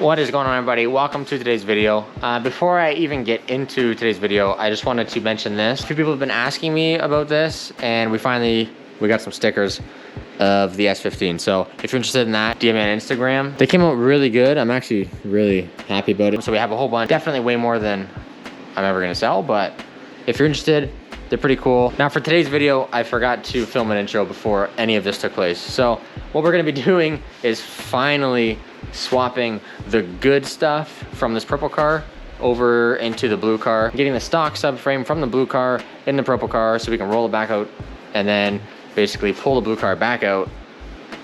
What is going on, everybody? Welcome to today's video. Before I even get into today's video, I just wanted to mention this. A few people have been asking me about this, and we got some stickers of the S15. So if you're interested in that, DM me on Instagram. They came out really good. I'm actually really happy about it. So we have a whole bunch, definitely way more than I'm ever gonna sell, but if you're interested, they're pretty cool. Now for today's video, I forgot to film an intro before any of this took place. So what we're gonna be doing is finally swapping the good stuff from this purple car over into the blue car, getting the stock subframe from the blue car in the purple car so we can roll it back out and then basically pull the blue car back out,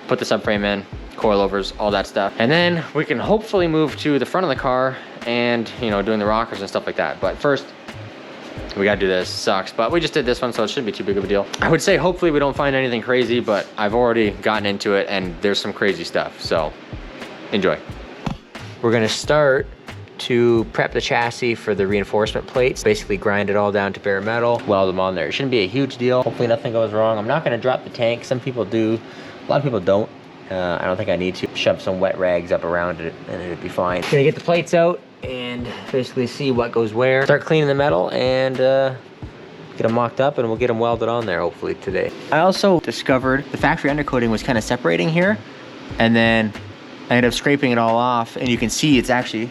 put the subframe in, coilovers, all that stuff. And then we can hopefully move to the front of the car and, you know, doing the rockers and stuff like that. But first, we gotta do this. Sucks, but we just did this one, so it shouldn't be too big of a deal. I would say hopefully we don't find anything crazy, but I've already gotten into it and there's some crazy stuff, so enjoy. We're gonna start to prep the chassis for the reinforcement plates, basically grind it all down to bare metal, weld them on there. It shouldn't be a huge deal. Hopefully nothing goes wrong. I'm not gonna drop the tank. Some people do, a lot of people don't. I don't think I need to. Shove some wet rags up around it and it'd be fine. Gonna get the plates out and basically see what goes where. Start cleaning the metal and get them mocked up, and we'll get them welded on there hopefully today. I also discovered the factory undercoating was kind of separating here, and then I ended up scraping it all off, and you can see it's actually,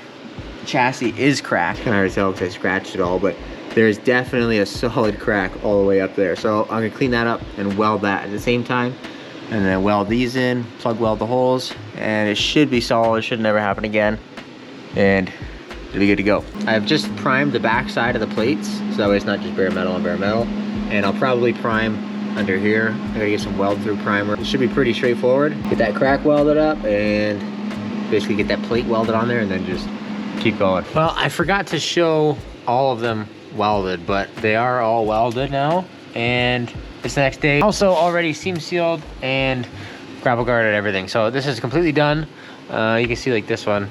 the chassis is cracked. I can already tell because I scratched it all, but there's definitely a solid crack all the way up there. So I'm gonna clean that up and weld that at the same time, and then weld these in, plug weld the holes, and it should be solid. It should never happen again, and it'll be good to go. I've just primed the back side of the plates, so that way it's not just bare metal on bare metal. And I'll probably prime under here. I gotta get some weld through primer. It should be pretty straightforward. Get that crack welded up and basically get that plate welded on there and then just keep going. Well, I forgot to show all of them welded, but they are all welded now. And it's the next day. Also already seam sealed and grapple guarded everything. So this is completely done. You can see like this one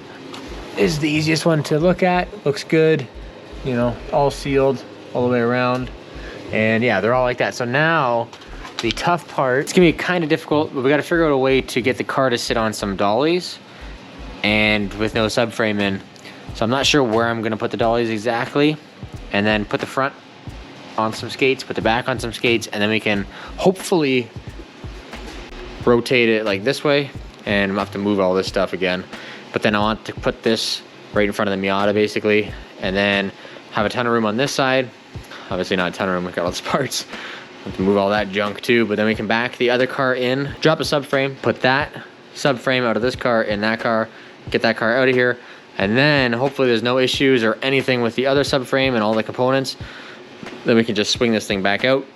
is the easiest one to look at. Looks good, you know, all sealed all the way around. And yeah, they're all like that. So now the tough part, it's gonna be kind of difficult, but we gotta figure out a way to get the car to sit on some dollies and with no subframe in. So I'm not sure where I'm gonna put the dollies exactly, and then put the front on some skates, put the back on some skates, and then we can hopefully rotate it like this way, and I'm gonna have to move all this stuff again. But then I want to put this right in front of the Miata basically, and then have a ton of room on this side. Obviously not a ton of room, we've got all the parts. Have to move all that junk too, but then we can back the other car in, drop a subframe, put that subframe out of this car in that car, get that car out of here, and then hopefully there's no issues or anything with the other subframe and all the components. Then we can just swing this thing back out,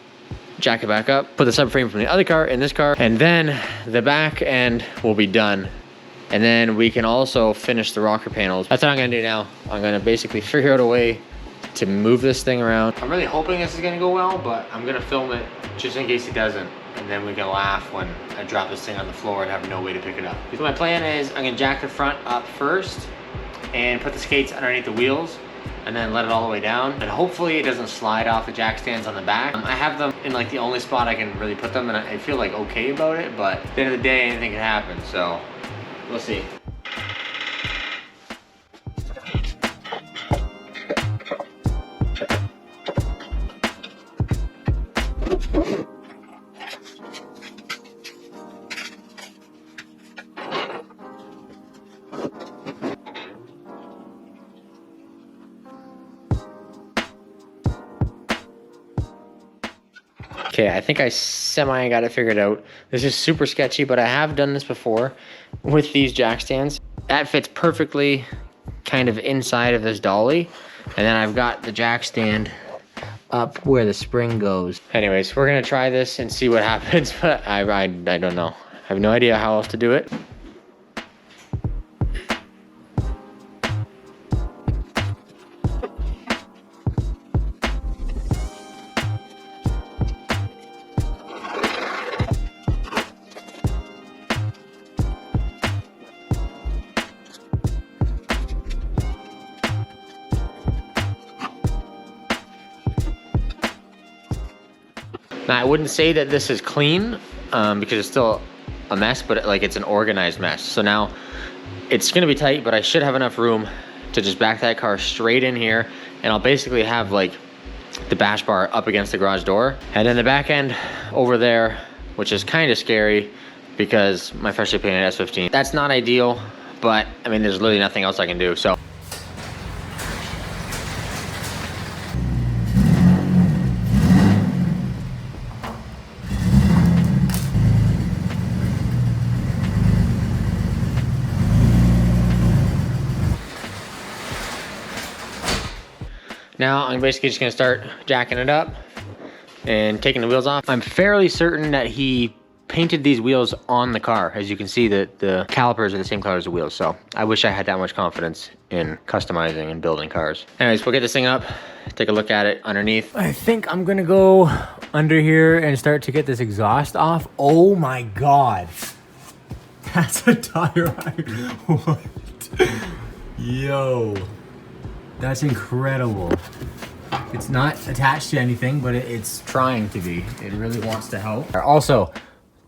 jack it back up, put the subframe from the other car in this car, and then the back end will be done. And then we can also finish the rocker panels. That's what I'm gonna do now. I'm gonna basically figure out a way to move this thing around. I'm really hoping this is gonna go well, but I'm gonna film it just in case it doesn't. And then we can laugh when I drop this thing on the floor and have no way to pick it up. So my plan is I'm gonna jack the front up first and put the skates underneath the wheels and then let it all the way down. And hopefully it doesn't slide off the jack stands on the back. I have them in like the only spot I can really put them, and I feel like okay about it, but at the end of the day, anything can happen, so we'll see. Okay, I think I semi got it figured out. This is super sketchy, but I have done this before with these jack stands. That fits perfectly kind of inside of this dolly. And then I've got the jack stand up where the spring goes. Anyways, we're gonna try this and see what happens, but I don't know. I have no idea how else to do it. Now, I wouldn't say that this is clean because it's still a mess, but like it's an organized mess. So now it's gonna be tight, but I should have enough room to just back that car straight in here, and I'll basically have like the bash bar up against the garage door, and then the back end over there, which is kind of scary because my freshly painted S15. That's not ideal, but I mean, there's literally nothing else I can do, so. Now I'm basically just gonna start jacking it up and taking the wheels off. I'm fairly certain that he painted these wheels on the car. As you can see, the calipers are the same color as the wheels, so I wish I had that much confidence in customizing and building cars. Anyways, we'll get this thing up, take a look at it underneath. I think I'm gonna go under here and start to get this exhaust off. Oh my God. That's a tire iron. What? Yo. That's incredible. It's not attached to anything, but it's trying to be. It really wants to help. Also,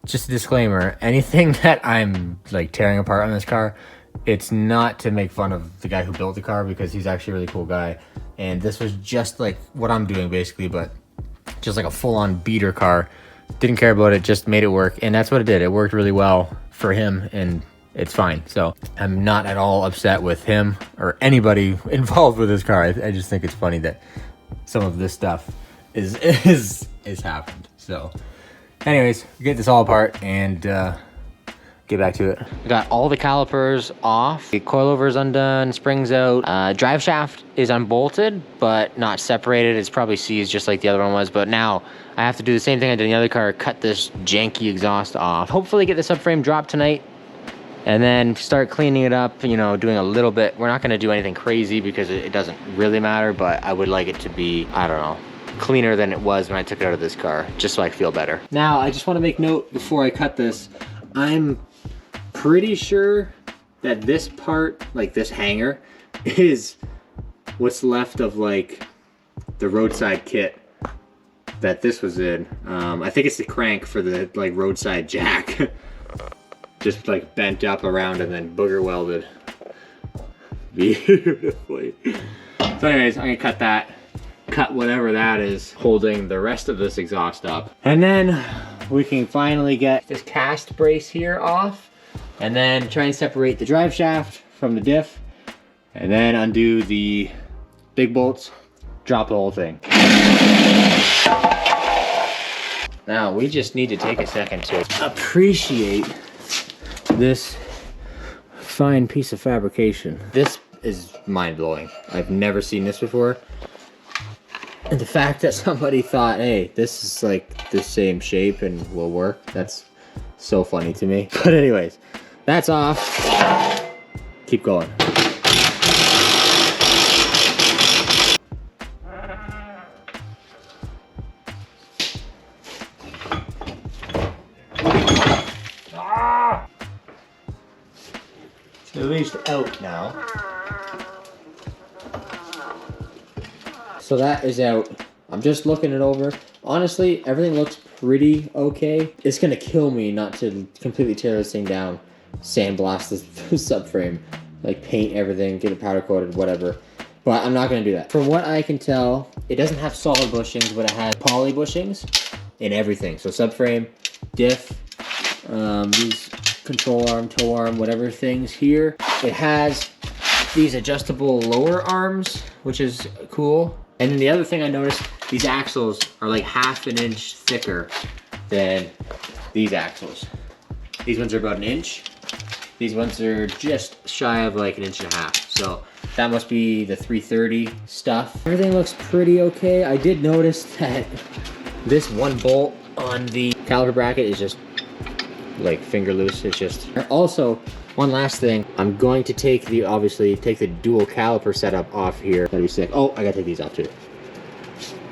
just a disclaimer, anything that I'm like tearing apart on this car, it's not to make fun of the guy who built the car, because he's actually a really cool guy. And this was just like what I'm doing basically, but just like a full-on beater car. Didn't care about it, just made it work. And that's what it did. It worked really well for him, and it's fine. So I'm not at all upset with him or anybody involved with this car. I just think it's funny that some of this stuff is happened. So anyways, get this all apart and get back to it. We got all the calipers off, the coilover's undone, springs out, drive shaft is unbolted but not separated. It's probably seized just like the other one was, but now I have to do the same thing I did in the other car, cut this janky exhaust off. Hopefully get the subframe dropped tonight, and then start cleaning it up, you know, doing a little bit. We're not gonna do anything crazy because it doesn't really matter, but I would like it to be, I don't know, cleaner than it was when I took it out of this car, just so I feel better. Now, I just wanna make note before I cut this, I'm pretty sure that this part, like this hanger, is what's left of like the roadside kit that this was in. I think it's the crank for the like roadside jack. Just like bent up around and then booger welded beautifully. So anyways, I'm gonna cut that, cut whatever that is holding the rest of this exhaust up. And then we can finally get this cast brace here off, and then try and separate the drive shaft from the diff, and then undo the big bolts, drop the whole thing. Now we just need to take a second to appreciate this fine piece of fabrication. This is mind-blowing. I've never seen this before. And the fact that somebody thought, hey, this is like the same shape and will work, that's so funny to me. But anyways, that's off. Keep going. At least out now. So that is out. I'm just looking it over. Honestly, everything looks pretty okay. It's gonna kill me not to completely tear this thing down, sandblast this subframe, like paint everything, get it powder coated, whatever. But I'm not gonna do that. From what I can tell, it doesn't have solid bushings, but it has poly bushings in everything. So subframe, diff, these control arm, toe arm, whatever things here. It has these adjustable lower arms, which is cool. And then the other thing I noticed, these axles are like ½ an inch thicker than these axles. These ones are about an inch. These ones are just shy of like 1.5 inches. So that must be the 330 stuff. Everything looks pretty okay. I did notice that this one bolt on the caliper bracket is just like finger loose. It's just also one last thing, I'm going to take the obviously take the dual caliper setup off here. That'd be sick. Oh, I gotta take these off too.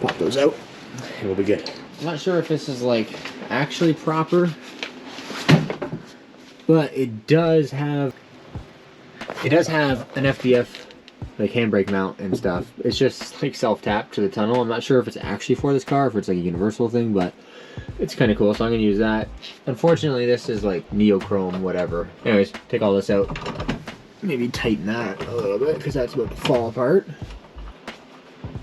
Pop those out and we'll be good. I'm not sure if this is like actually proper, but it does have an FDF like handbrake mount and stuff. It's just like self-tap to the tunnel. I'm not sure if it's actually for this car, if it's like a universal thing, but it's kind of cool, so I'm gonna use that. Unfortunately, this is like neochrome, whatever. Anyways, take all this out. maybe tighten that a little bit because that's about to fall apart.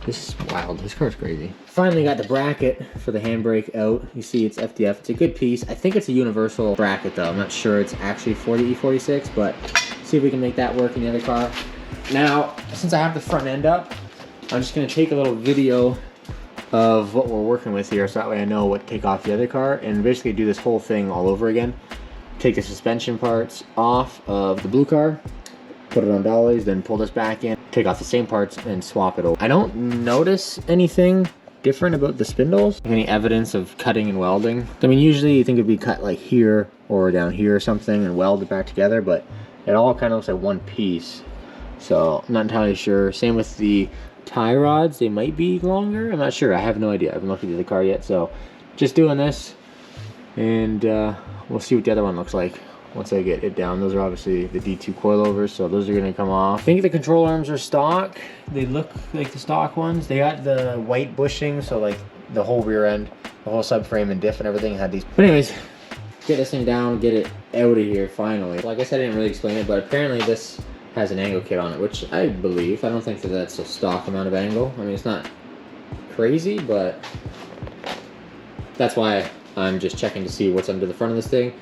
This is wild. This car's crazy. Finally got the bracket for the handbrake out. You see it's FDF. It's a good piece. I think it's a universal bracket though. I'm not sure it's actually for the E46, but see if we can make that work in the other car. Now, since I have the front end up, I'm just gonna take a little video of what we're working with here so that way I know what to take off the other car and basically do this whole thing all over again. Take the suspension parts off of the blue car, put it on dollies, then pull this back in, take off the same parts and swap it over. I don't notice anything different about the spindles, any evidence of cutting and welding. I mean, usually you think it'd be cut like here or down here or something and welded back together, but it all kind of looks like one piece. So I'm not entirely sure. Same with the tie rods, they might be longer. I'm not sure, I have no idea. I haven't looked at the car yet, so just doing this and we'll see what the other one looks like once I get it down. Those are obviously the D2 coilovers, so those are gonna come off. I think the control arms are stock. They look like the stock ones. They got the white bushing, so like the whole rear end, the whole subframe and diff and everything had these. But anyways, get this thing down, get it out of here finally. Well, I guess I didn't really explain it, but apparently this has an angle kit on it, which I believe. I don't think that that's a stock amount of angle. I mean, it's not crazy, but that's why I'm just checking to see what's under the front of this thing.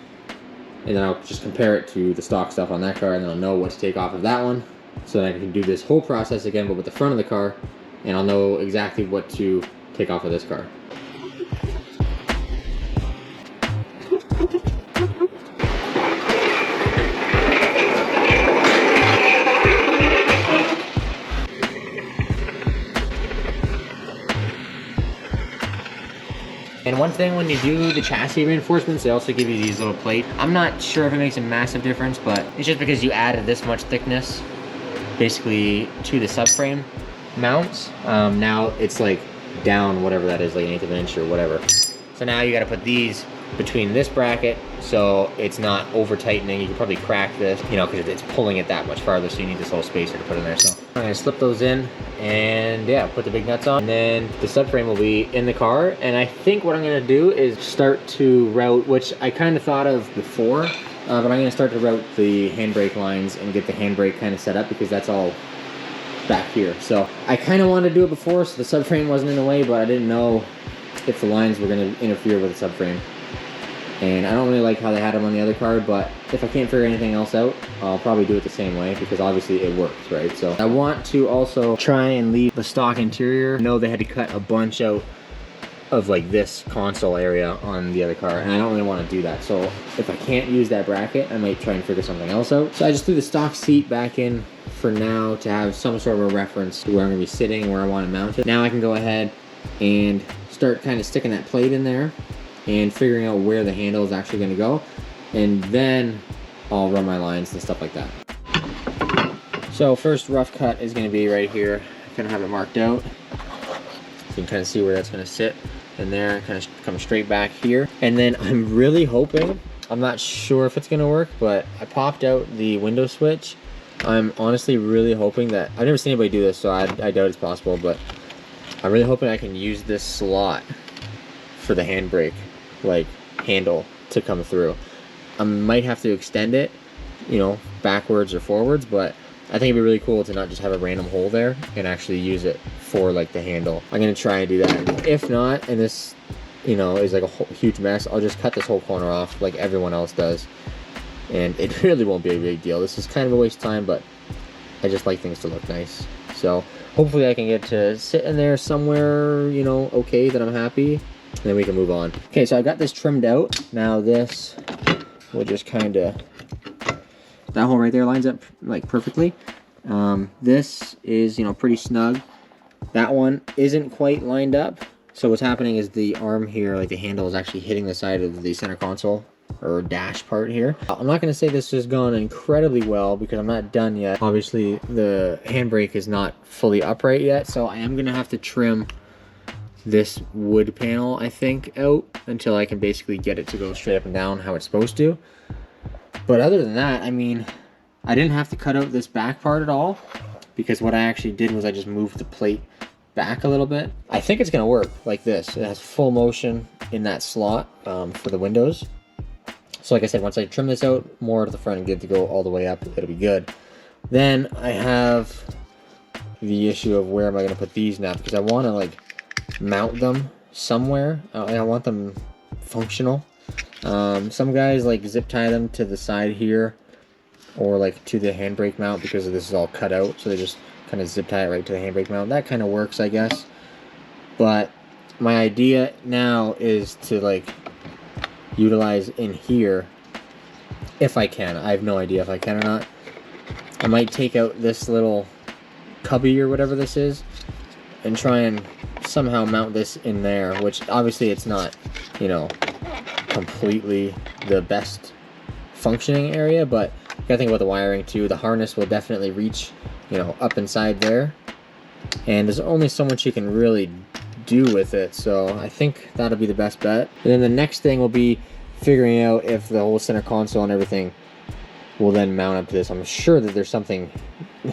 And then I'll just compare it to the stock stuff on that car, and then I'll know what to take off of that one. So that I can do this whole process again, but with the front of the car, and I'll know exactly what to take off of this car. And one thing, when you do the chassis reinforcements, they also give you these little plates. I'm not sure if it makes a massive difference, but it's just because you added this much thickness basically to the subframe mounts. Now it's like down whatever that is, like 1/8 of an inch or whatever. So now you got to put these between this bracket so it's not over tightening. You could probably crack this, you know, because it's pulling it that much farther, so you need this little spacer to put in there. So I'm gonna slip those in and yeah, put the big nuts on, and then the subframe will be in the car. And I think what I'm gonna do is start to route, which I kind of thought of before, but I'm gonna start to route the handbrake lines and get the handbrake kind of set up, because that's all back here. So I kind of wanted to do it before so the subframe wasn't in the way, but I didn't know if the lines were gonna interfere with the subframe. And I don't really like how they had them on the other car, but if I can't figure anything else out, I'll probably do it the same way, because obviously it works, right? So I want to also try and leave the stock interior. I know they had to cut a bunch out of like this console area on the other car, and I don't really want to do that. So if I can't use that bracket, I might try and figure something else out. So I just threw the stock seat back in for now to have some sort of a reference to where I'm gonna be sitting, where I want to mount it. Now I can go ahead and start kind of sticking that plate in there and figuring out where the handle is actually going to go, and then I'll run my lines and stuff like that. So first rough cut is going to be right here. I kind of have it marked out. You can kind of see where that's going to sit in there, kind of come straight back here. And then I'm really hoping, I'm not sure if it's going to work, but I popped out the window switch. I'm honestly really hoping that, I've never seen anybody do this, so I doubt it's possible, but I'm really hoping I can use this slot for the handbrake like handle to come through. I might have to extend it, you know, backwards or forwards, but I think it'd be really cool to not just have a random hole there and actually use it for like the handle. I'm gonna try and do that. If not, and this, you know, is like a whole, huge mess, I'll just cut this whole corner off like everyone else does, and it really won't be a big deal. This is kind of a waste of time, but I just like things to look nice. So hopefully I can get to sit in there somewhere, you know, okay, that I'm happy. And then we can move on. Okay, so I got this trimmed out. Now this will just kind of, that hole right there lines up like perfectly. This is, you know, pretty snug. That one isn't quite lined up. So what's happening is the arm here, like the handle, is actually hitting the side of the center console or dash part here. I'm not going to say this has gone incredibly well because I'm not done yet. Obviously the handbrake is not fully upright yet, so I am going to have to trim this wood panel, I think, out until I can basically get it to go straight up and down how it's supposed to. But other than that, I mean, I didn't have to cut out this back part at all, because what I actually did was I just moved the plate back a little bit. I think it's gonna work like this. It has full motion in that slot for the windows. So like I said, once I trim this out more to the front and get it to go all the way up, it'll be good. Then I have the issue of where am I going to put these now, because I want to like mount them somewhere. I want them functional. Some guys like zip tie them to the side here, or like to the handbrake mount, because this is all cut out, so they just kind of zip tie it right to the handbrake mount. That kind of works, I guess. But my idea now is to like utilize in here, if I can. I have no idea if I can or not. I might take out this little cubby or whatever this is and try and somehow mount this in there, which obviously it's not, you know, completely the best functioning area, but you gotta think about the wiring too. The harness will definitely reach, you know, up inside there, and there's only so much you can really do with it, so I think that'll be the best bet. And then the next thing will be figuring out if the whole center console and everything will then mount up to this. I'm sure that there's something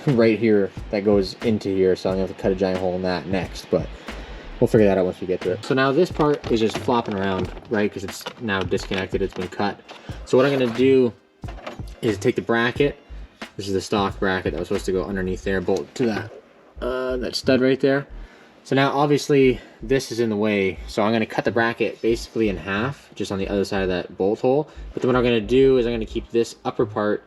right here that goes into here, so I'm gonna have to cut a giant hole in that next, but we'll figure that out once we get to it. So now this part is just flopping around, right, because it's now disconnected, it's been cut. So what I'm gonna do is take the bracket. This is the stock bracket that was supposed to go underneath there, bolt to that stud right there. So now obviously this is in the way, so I'm going to cut the bracket basically in half, just on the other side of that bolt hole. But then what I'm going to do is I'm going to keep this upper part,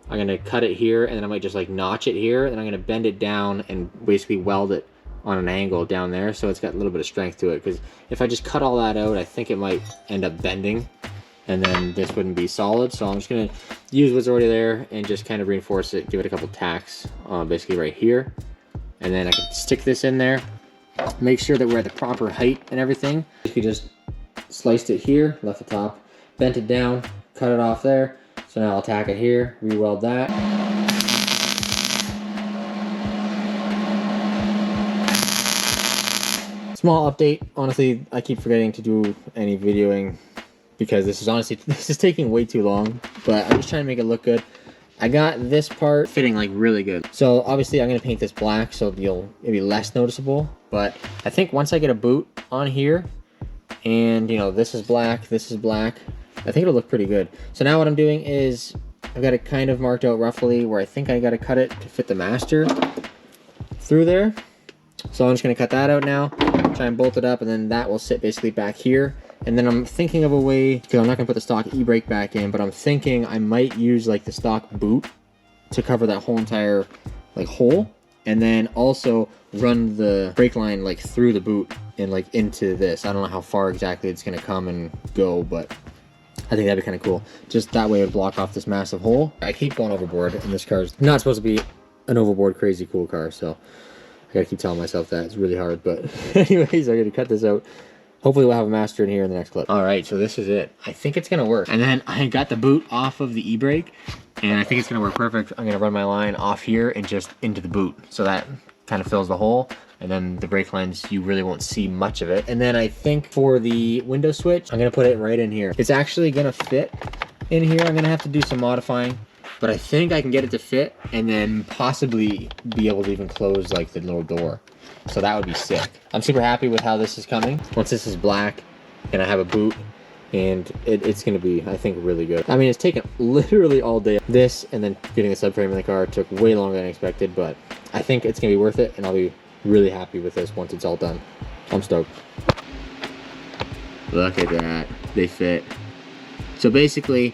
I'm going to cut it here, and then I might just like notch it here, and I'm going to bend it down and basically weld it on an angle down there, so it's got a little bit of strength to it. Because if I just cut all that out, I think it might end up bending, and then this wouldn't be solid. So I'm just going to use what's already there and just kind of reinforce it, give it a couple tacks, basically right here. And then I can stick this in there. Make sure that we're at the proper height and everything. You could just sliced it here, left the top, bent it down, cut it off there. So now I'll tack it here, re-weld that. Small update. Honestly, I keep forgetting to do any videoing because this is taking way too long, but I'm just trying to make it look good. I got this part fitting like really good. So obviously I'm gonna paint this black so it'll be less noticeable. But I think once I get a boot on here, and you know, this is black, I think it'll look pretty good. So now what I'm doing is I've got it kind of marked out roughly where I think I gotta cut it to fit the master through there. So I'm just gonna cut that out now, try and bolt it up, and then that will sit basically back here. And then I'm thinking of a way, because I'm not gonna put the stock e-brake back in, but I'm thinking I might use like the stock boot to cover that whole entire like hole, and then also run the brake line like through the boot and like into this. I don't know how far exactly it's gonna come and go, but I think that'd be kind of cool. Just that way it would block off this massive hole. I keep going overboard, and this car's not supposed to be an overboard crazy cool car, so I gotta keep telling myself that. It's really hard, but anyways, I'm gonna cut this out. Hopefully we'll have a master in here in the next clip. All right, so this is it. I think it's gonna work. And then I got the boot off of the e-brake, and I think it's gonna work perfect. I'm gonna run my line off here and just into the boot. So that kind of fills the hole, and then the brake lines, you really won't see much of it. And then I think for the window switch, I'm gonna put it right in here. It's actually gonna fit in here. I'm gonna have to do some modifying, but I think I can get it to fit and then possibly be able to even close like the little door. So that would be sick. I'm super happy with how this is coming. Once this is black and I have a boot, and it's gonna be, I think, really good. I mean, it's taken literally all day. This and then getting a subframe in the car took way longer than I expected, but I think it's gonna be worth it, and I'll be really happy with this once it's all done. I'm stoked. Look at that, they fit. So basically,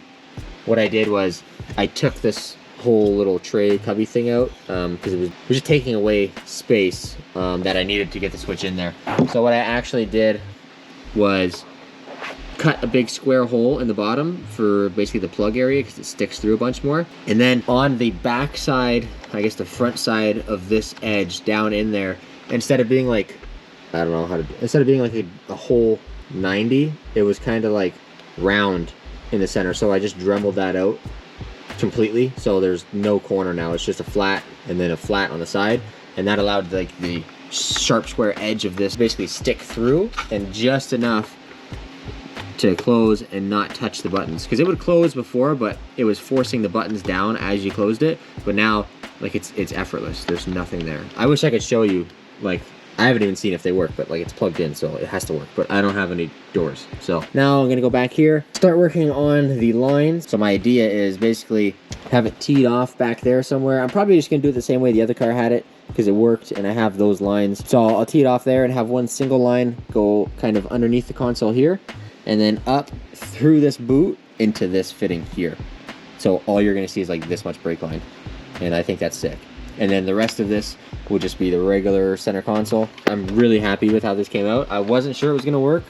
what I did was I took this whole little tray cubby thing out because it was just taking away space that I needed to get the switch in there. So what I actually did was cut a big square hole in the bottom for basically the plug area because it sticks through a bunch more. And then on the back side, I guess the front side of this edge down in there, instead of being like, I don't know how to, instead of being like a whole 90, it was kind of like round in the center. So I just dremeled that out completely, so there's no corner now. It's just a flat and then a flat on the side, and that allowed like the sharp square edge of this basically stick through and just enough to close and not touch the buttons, because it would close before, but it was forcing the buttons down as you closed it. But now like it's effortless, there's nothing there. I wish I could show you like I haven't even seen if they work, but like it's plugged in, so it has to work. But I don't have any doors. So now I'm gonna go back here, start working on the lines. So my idea is basically have it teed off back there somewhere. I'm probably just gonna do it the same way the other car had it, because it worked and I have those lines. So I'll tee it off there and have one single line go kind of underneath the console here, and then up through this boot into this fitting here. So all you're gonna see is like this much brake line. And I think that's sick. And then the rest of this will just be the regular center console. I'm really happy with how this came out. I wasn't sure it was gonna work.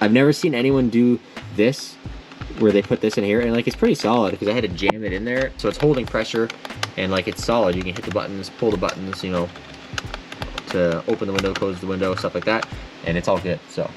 I've never seen anyone do this, where they put this in here, and like it's pretty solid because I had to jam it in there. So it's holding pressure and like it's solid. You can hit the buttons, pull the buttons, you know, to open the window, close the window, stuff like that. And it's all good, so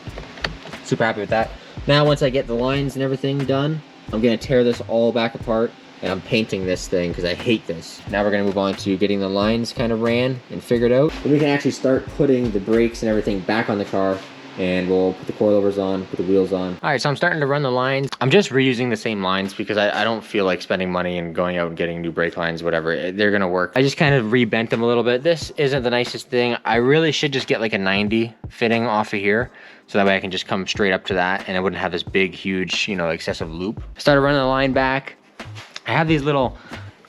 super happy with that. Now, once I get the lines and everything done, I'm gonna tear this all back apart. And I'm painting this thing because I hate this. Now we're gonna move on to getting the lines kind of ran and figured out. Then we can actually start putting the brakes and everything back on the car, and we'll put the coilovers on, put the wheels on. All right, so I'm starting to run the lines. I'm just reusing the same lines because I don't feel like spending money and going out and getting new brake lines, whatever. They're gonna work. I just kind of rebent them a little bit. This isn't the nicest thing. I really should just get like a 90 fitting off of here, so that way I can just come straight up to that and I wouldn't have this big, huge, you know, excessive loop. Started running the line back. I have these little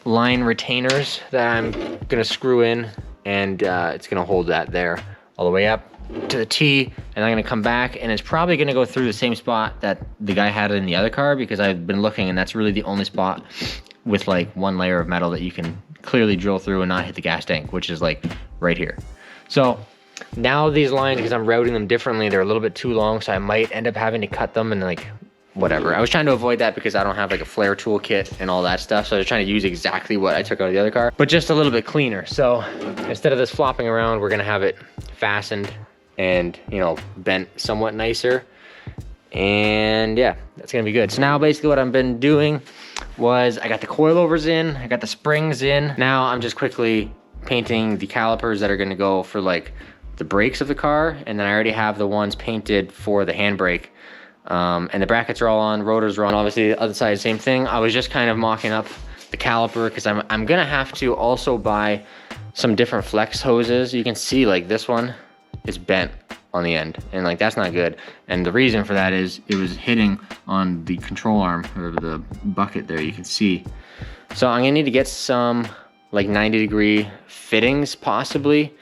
line retainers that I'm gonna screw in, and it's gonna hold that there all the way up to the T, and I'm gonna come back, and it's probably gonna go through the same spot that the guy had in the other car, because I've been looking and that's really the only spot with like one layer of metal that you can clearly drill through and not hit the gas tank, which is like right here. So now these lines, because I'm routing them differently, they're a little bit too long, so I might end up having to cut them and like whatever. I was trying to avoid that because I don't have like a flare tool kit and all that stuff. So I was trying to use exactly what I took out of the other car, but just a little bit cleaner. So instead of this flopping around, we're gonna have it fastened and, you know, bent somewhat nicer. And yeah, that's gonna be good. So now basically what I've been doing was I got the coilovers in, I got the springs in. Now I'm just quickly painting the calipers that are gonna go for like the brakes of the car. And then I already have the ones painted for the handbrake. And the brackets are all on, rotors are on. Obviously the other side, same thing. I was just kind of mocking up the caliper because I'm gonna have to also buy some different flex hoses. You can see like this one is bent on the end, and like that's not good. And the reason for that is it was hitting on the control arm or the bucket there, you can see. So I'm gonna need to get some like 90-degree fittings possibly,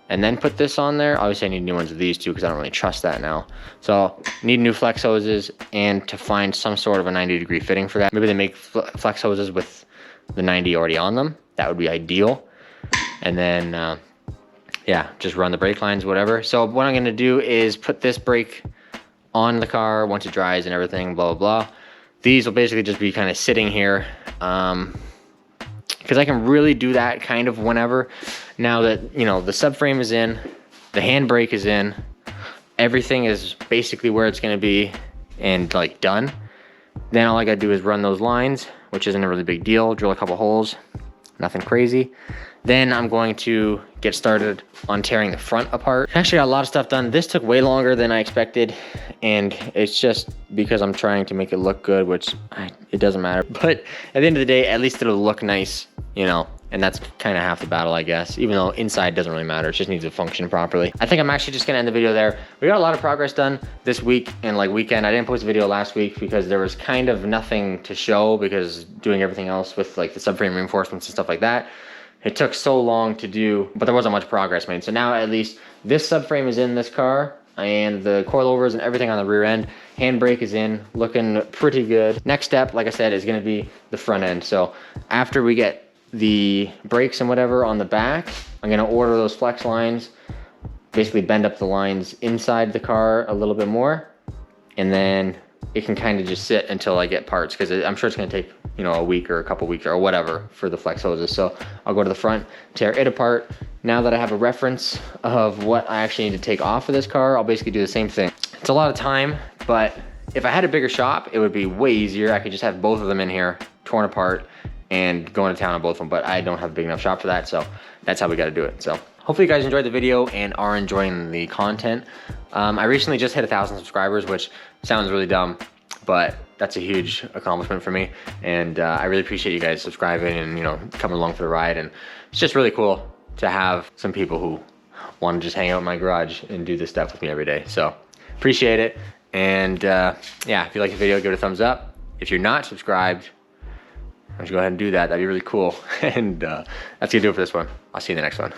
and then put this on there. Obviously I need new ones of these too because I don't really trust that now. So need new flex hoses and to find some sort of a 90-degree fitting for that. Maybe they make flex hoses with the 90 already on them. That would be ideal. And then, yeah, just run the brake lines, whatever. So what I'm gonna do is put this brake on the car once it dries and everything, blah, blah, blah. These will basically just be kind of sitting here. Because I can really do that kind of whenever. Now that, you know, the subframe is in, the handbrake is in, everything is basically where it's gonna be and like done. Then all I gotta do is run those lines, which isn't a really big deal, drill a couple holes, nothing crazy. Then I'm going to get started on tearing the front apart. Actually got a lot of stuff done. This took way longer than I expected, and it's just because I'm trying to make it look good, which it doesn't matter. But at the end of the day, at least it'll look nice, you know, and that's kind of half the battle, I guess, even though inside doesn't really matter. It just needs to function properly. I think I'm actually just gonna end the video there. We got a lot of progress done this week and like weekend. I didn't post a video last week because there was kind of nothing to show because doing everything else with like the subframe reinforcements and stuff like that. It took so long to do, but there wasn't much progress made. So now at least this subframe is in this car and the coilovers and everything on the rear end. Handbrake is in, looking pretty good. Next step, like I said, is gonna be the front end. So after we get the brakes and whatever on the back, I'm gonna order those flex lines, basically bend up the lines inside the car a little bit more, and then it can kind of just sit until I get parts, because I'm sure it's gonna take, you know, a week or a couple weeks or whatever for the flex hoses. So I'll go to the front, tear it apart. Now that I have a reference of what I actually need to take off of this car, I'll basically do the same thing. It's a lot of time, but if I had a bigger shop, it would be way easier. I could just have both of them in here, torn apart, and go into town on both of them, but I don't have a big enough shop for that, so that's how we gotta do it. So hopefully you guys enjoyed the video and are enjoying the content. I recently just hit 1,000 subscribers, which sounds really dumb, but that's a huge accomplishment for me. And I really appreciate you guys subscribing and, you know, coming along for the ride. And it's just really cool to have some people who want to just hang out in my garage and do this stuff with me every day. So appreciate it. And yeah, if you like the video, give it a thumbs up. If you're not subscribed, why don't you go ahead and do that? That'd be really cool. And that's gonna do it for this one. I'll see you in the next one.